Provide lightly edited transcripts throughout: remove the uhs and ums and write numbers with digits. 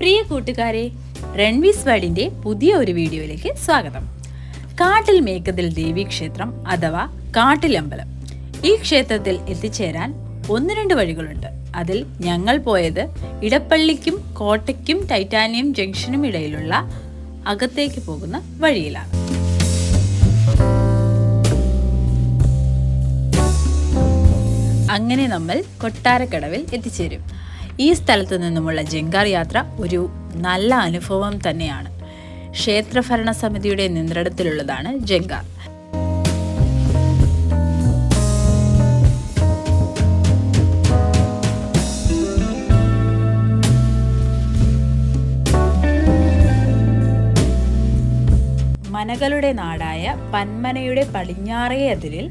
പ്രിയ കൂട്ടുകാരെ, രൺവീസ് വേൾഡിന്റെ പുതിയ ഒരു വീഡിയോയിലേക്ക് സ്വാഗതം. കാട്ടിൽ മേക്കതിൽ ദേവീക്ഷേത്രം അഥവാ കാട്ടിലമ്പലം. ഈ ക്ഷേത്രത്തിൽ എത്തിച്ചേരാൻ 1-2 വഴികളുണ്ട്. അതിൽ ഞങ്ങൾ പോയത് ഇടപ്പള്ളിക്കും കോട്ടയ്ക്കും ടൈറ്റാനിയം ജംഗ്ഷനും ഇടയിലുള്ള അകത്തേക്ക് പോകുന്ന വഴിയിലാണ്. അങ്ങനെ നമ്മൾ കൊട്ടാരക്കടവിൽ എത്തിച്ചേരും. ഈ സ്ഥലത്തു നിന്നുമുള്ള ജങ്കാർ യാത്ര ഒരു നല്ല അനുഭവം തന്നെയാണ്. ക്ഷേത്രഭരണ സമിതിയുടെ നിയന്ത്രണത്തിലുള്ളതാണ് ജങ്കാർ. മനകളുടെ നാടായ പന്മനയുടെ പടിഞ്ഞാറേ അതിരിൽ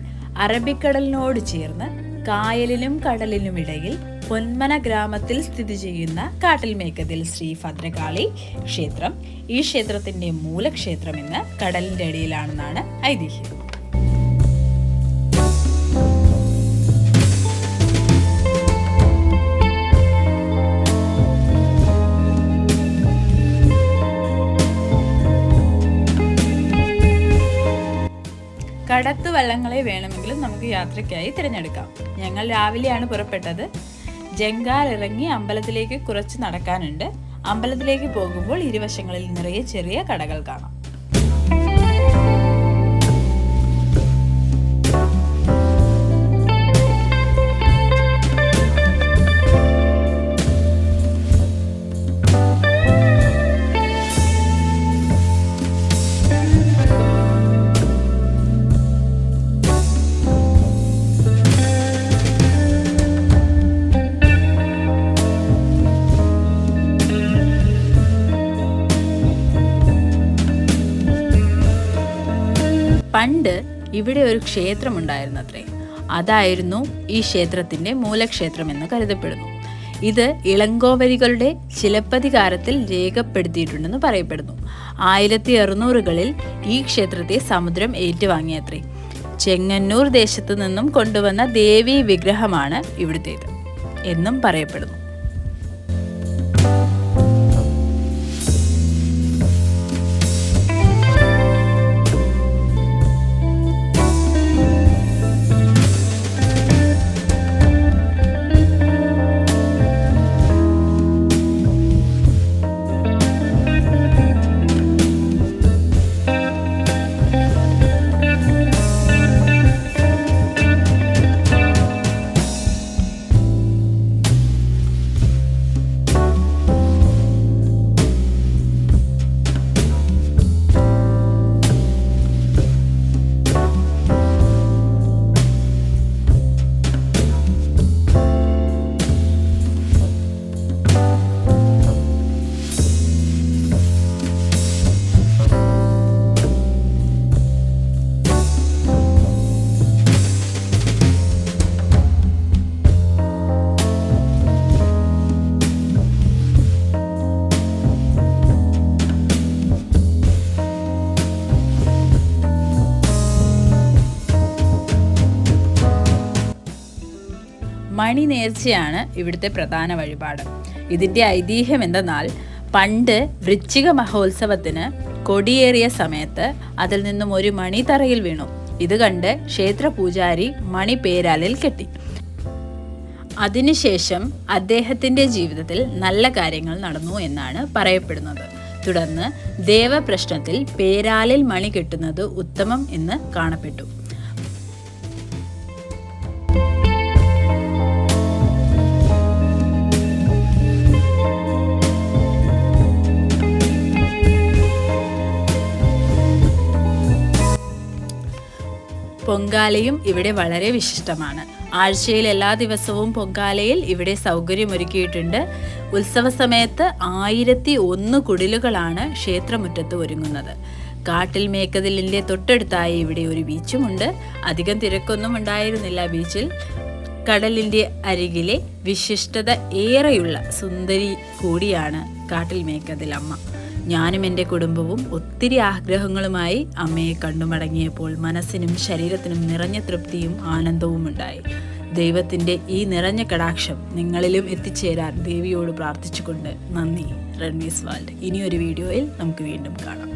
അറബിക്കടലിനോട് ചേർന്ന് കായലിനും കടലിനും ഇടയിൽ പൊന്മന ഗ്രാമത്തിൽ സ്ഥിതി ചെയ്യുന്ന കാട്ടിൽമേക്കതിൽ ശ്രീ ഭദ്രകാളി ക്ഷേത്രം ഈ ക്ഷേത്രത്തിന്റെ മൂലക്ഷേത്രം ഇന്ന് കടലിന്റെ അടിയിലാണെന്നാണ് ഐതിഹ്യം. കടത്തു വള്ളങ്ങളെ വേണമെങ്കിലും നമുക്ക് യാത്രയ്ക്കായി തിരഞ്ഞെടുക്കാം. ഞങ്ങൾ രാവിലെയാണ് പുറപ്പെട്ടത്. ജങ്കാർ ഇറങ്ങി അമ്പലത്തിലേക്ക് കുറച്ച് നടക്കാനുണ്ട്. അമ്പലത്തിലേക്ക് പോകുമ്പോൾ ഇരുവശങ്ങളിൽ നിറയെ ചെറിയ കടകൾ കാണാം. പണ്ട് ഇവിടെ ഒരു ക്ഷേത്രമുണ്ടായിരുന്നത്രേ. അതായിരുന്നു ഈ ക്ഷേത്രത്തിന്റെ മൂലക്ഷേത്രം എന്ന് കരുതപ്പെടുന്നു. ഇത് ഇളങ്കോവരികളുടെ ചിലപ്പതികാരത്തിൽ രേഖപ്പെടുത്തിയിട്ടുണ്ടെന്ന് പറയപ്പെടുന്നു. 1600കളിൽ ഈ ക്ഷേത്രത്തെ സമുദ്രം ഏറ്റുവാങ്ങിയത്രേ. ചെങ്ങന്നൂർ ദേശത്തു നിന്നും കൊണ്ടുവന്ന ദേവീ വിഗ്രഹമാണ് ഇവിടുത്തേത് എന്നും പറയപ്പെടുന്നു. മണി നേർച്ചയാണ് ഇവിടുത്തെ പ്രധാന വഴിപാട്. ഇതിന്റെ ഐതിഹ്യം എന്തെന്നാൽ, പണ്ട് വൃശ്ചിക മഹോത്സവത്തിന് കൊടിയേറിയ സമയത്ത് അതിൽ നിന്നും ഒരു മണി തറയിൽ വീണു. ഇത് കണ്ട് ക്ഷേത്ര പൂജാരി മണി പേരാലിൽ കെട്ടി. അതിനുശേഷം അദ്ദേഹത്തിന്റെ ജീവിതത്തിൽ നല്ല കാര്യങ്ങൾ നടന്നു എന്നാണ് പറയപ്പെടുന്നത്. തുടർന്ന് ദേവപ്രശ്നത്തിൽ പേരാലിൽ മണി കെട്ടുന്നത് ഉത്തമം എന്ന് കാണപ്പെട്ടു. പൊങ്കാലയും ഇവിടെ വളരെ വിശിഷ്ടമാണ്. ആഴ്ചയിൽ എല്ലാ ദിവസവും പൊങ്കാലയിൽ ഇവിടെ സൗകര്യമൊരുക്കിയിട്ടുണ്ട്. ഉത്സവ സമയത്ത് 1001 കുടിലുകളാണ് ക്ഷേത്രമുറ്റത്ത് ഒരുങ്ങുന്നത്. കാട്ടിൽ മേക്കതിലിൻ്റെ തൊട്ടടുത്തായി ഇവിടെ ഒരു ബീച്ചുമുണ്ട്. അധികം തിരക്കൊന്നും ഉണ്ടായിരുന്നില്ല ബീച്ചിൽ. കടലിൻ്റെ അരികിലെ വിശിഷ്ടത ഏറെയുള്ള സുന്ദരി കൂടിയാണ് കാട്ടിൽ മേക്കതിൽ അമ്മ. ഞാനും എൻ്റെ കുടുംബവും ഒത്തിരി ആഗ്രഹങ്ങളുമായി അമ്മയെ കണ്ടുമടങ്ങിയപ്പോൾ മനസ്സിനും ശരീരത്തിനും നിറഞ്ഞ തൃപ്തിയും ആനന്ദവും ഉണ്ടായി. ദൈവത്തിൻ്റെ ഈ നിറഞ്ഞ കടാക്ഷം നിങ്ങളിലും എത്തിച്ചേരാൻ ദേവിയോട് പ്രാർത്ഥിച്ചുകൊണ്ട് നന്ദി. റൺവീസ് വേൾഡ്. ഇനിയൊരു വീഡിയോയിൽ നമുക്ക് വീണ്ടും കാണാം.